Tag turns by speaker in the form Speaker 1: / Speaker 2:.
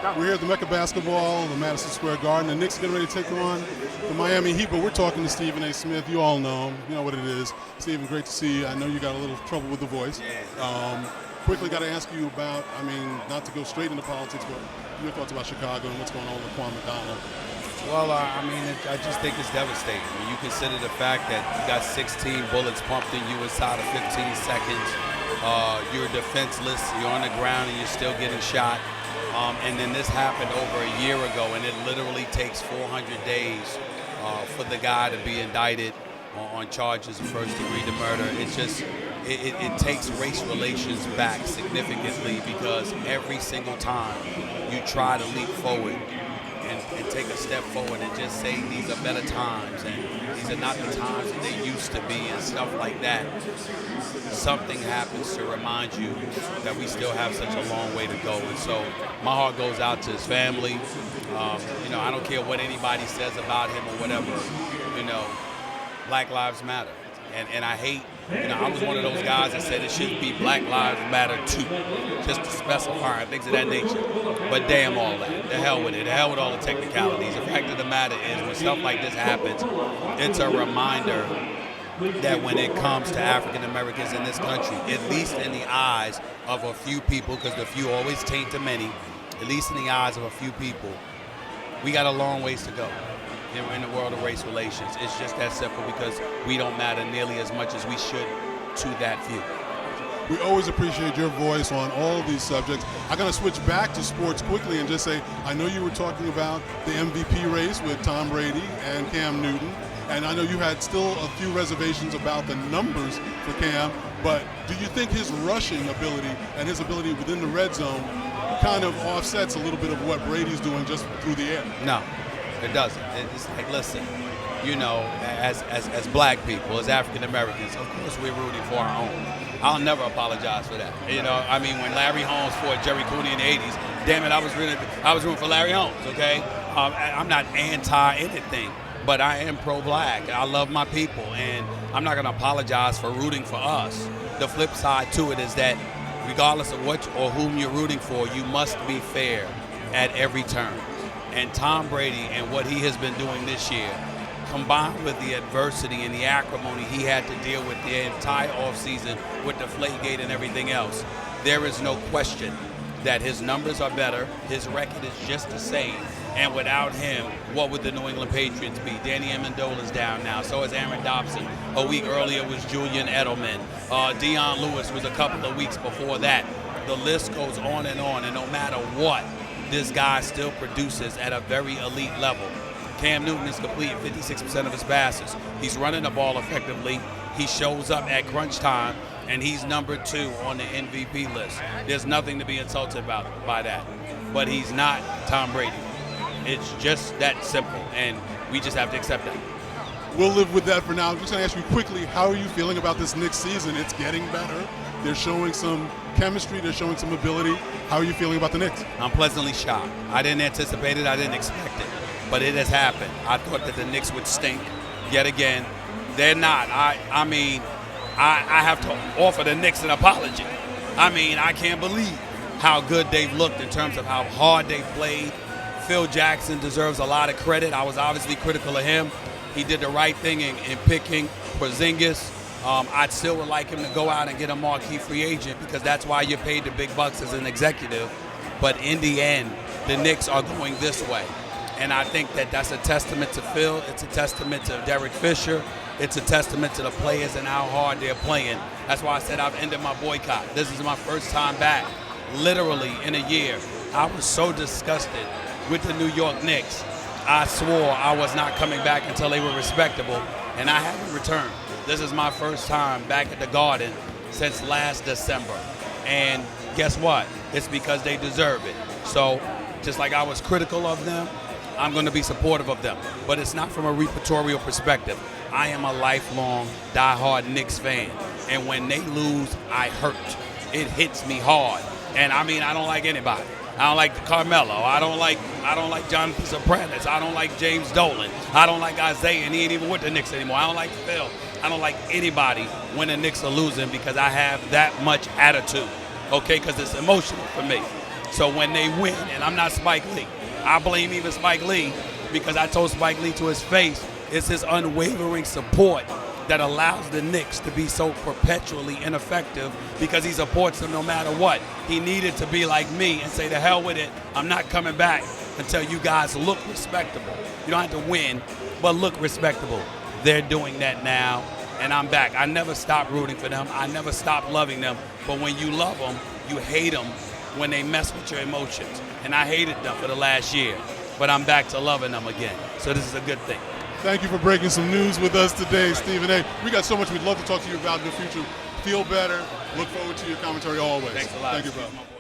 Speaker 1: We're here at the Mecca Basketball, the Madison Square Garden. The Knicks are getting ready to take on the Miami Heat, but we're talking to Stephen A. Smith. You all know him. You know what it is. Stephen, great to see you. I know you got a little trouble with the voice. Quickly got to ask you about, not to go straight into politics, but your thoughts about Chicago and what's going on with Quan McDonald.
Speaker 2: Well, I just think it's devastating. When you consider the fact that you got 16 bullets pumped in you inside of 15 seconds. You're defenseless. You're on the ground and you're still getting shot. And then this happened over a year ago, and it literally takes 400 days for the guy to be indicted on charges of first-degree murder. It takes race relations back significantly, because every single time you try to leap forward and take a step forward and just say these are better times and these are not the times that they used to be and stuff like that, something happens to remind you that we still have such a long way to go. And so my heart goes out to his family. I don't care what anybody says about him or whatever. Black Lives Matter. And I hate, I was one of those guys that said it should be Black Lives Matter too, just to specify things of that nature. But damn all that. The hell with it. The hell with all the technicalities. The fact of the matter is, when stuff like this happens, it's a reminder that when it comes to African Americans in this country, at least in the eyes of a few people, because the few always taint the many, at least in the eyes of a few people, we got a long ways to go in the world of race relations. It's just that simple, because we don't matter nearly as much as we should to that few.
Speaker 1: We always appreciate your voice on all of these subjects. I'm going to switch back to sports quickly and just say, I know you were talking about the MVP race with Tom Brady and Cam Newton, and I know you had still a few reservations about the numbers for Cam, but do you think his rushing ability and his ability within the red zone kind of offsets a little bit of what Brady's doing just through the air?
Speaker 2: No, it doesn't. It's like, listen, as black people, as African Americans, of course we're rooting for our own. I'll never apologize for that. When Larry Holmes fought Jerry Cooney in the 80s, damn it, I was rooting for Larry Holmes, okay? I'm not anti-anything, but I am pro-black. I love my people, and I'm not going to apologize for rooting for us. The flip side to it is that regardless of what or whom you're rooting for, you must be fair at every turn. And Tom Brady and what he has been doing this year, combined with the adversity and the acrimony he had to deal with the entire offseason with Deflategate and everything else, there is no question that his numbers are better, his record is just the same, and without him, what would the New England Patriots be? Danny Amendola's down now, so is Aaron Dobson. A week earlier was Julian Edelman. Dion Lewis was a couple of weeks before that. The list goes on, and no matter what, this guy still produces at a very elite level. Cam Newton is completing 56% of his passes. He's running the ball effectively. He shows up at crunch time, and he's number 2 on the MVP list. There's nothing to be insulted about by that. But he's not Tom Brady. It's just that simple, and we just have to accept that.
Speaker 1: We'll live with that for now. I'm just going to ask you quickly, how are you feeling about this next season? It's getting better. They're showing some chemistry. They're showing some ability. How are you feeling about the Knicks?
Speaker 2: I'm pleasantly shocked. I didn't anticipate it. I didn't expect it. But it has happened. I thought that the Knicks would stink yet again. They're not. I have to offer the Knicks an apology. I can't believe how good they've looked in terms of how hard they played. Phil Jackson deserves a lot of credit. I was obviously critical of him. He did the right thing in picking Porzingis. I'd still would like him to go out and get a marquee free agent, because that's why you're paid the big bucks as an executive. But in the end, the Knicks are going this way. And I think that that's a testament to Phil. It's a testament to Derek Fisher. It's a testament to the players and how hard they're playing. That's why I said I've ended my boycott. This is my first time back, literally in a year. I was so disgusted with the New York Knicks. I swore I was not coming back until they were respectable, and I haven't returned. This is my first time back at the Garden since last December. And guess what? It's because they deserve it. So just like I was critical of them, I'm going to be supportive of them. But it's not from a repertorial perspective. I am a lifelong, diehard Knicks fan. And when they lose, I hurt. It hits me hard. And I don't like anybody. I don't like Carmelo. I don't like Jonathan Sopranos. I don't like James Dolan. I don't like Isaiah, and he ain't even with the Knicks anymore. I don't like Phil. I don't like anybody when the Knicks are losing, because I have that much attitude, okay? Because it's emotional for me. So when they win, and I'm not Spike Lee, I blame even Spike Lee because I told Spike Lee to his face, it's his unwavering support that allows the Knicks to be so perpetually ineffective because he supports them no matter what. He needed to be like me and say, to hell with it, I'm not coming back until you guys look respectable. You don't have to win, but look respectable. They're doing that now, and I'm back. I never stopped rooting for them. I never stopped loving them. But when you love them, you hate them when they mess with your emotions. And I hated them for the last year, but I'm back to loving them again. So this is a good thing.
Speaker 1: Thank you for breaking some news with us today, Stephen A. We got so much we'd love to talk to you about in the future. Feel better. Look forward to your commentary always.
Speaker 2: Thanks a lot.
Speaker 1: Thank you, brother.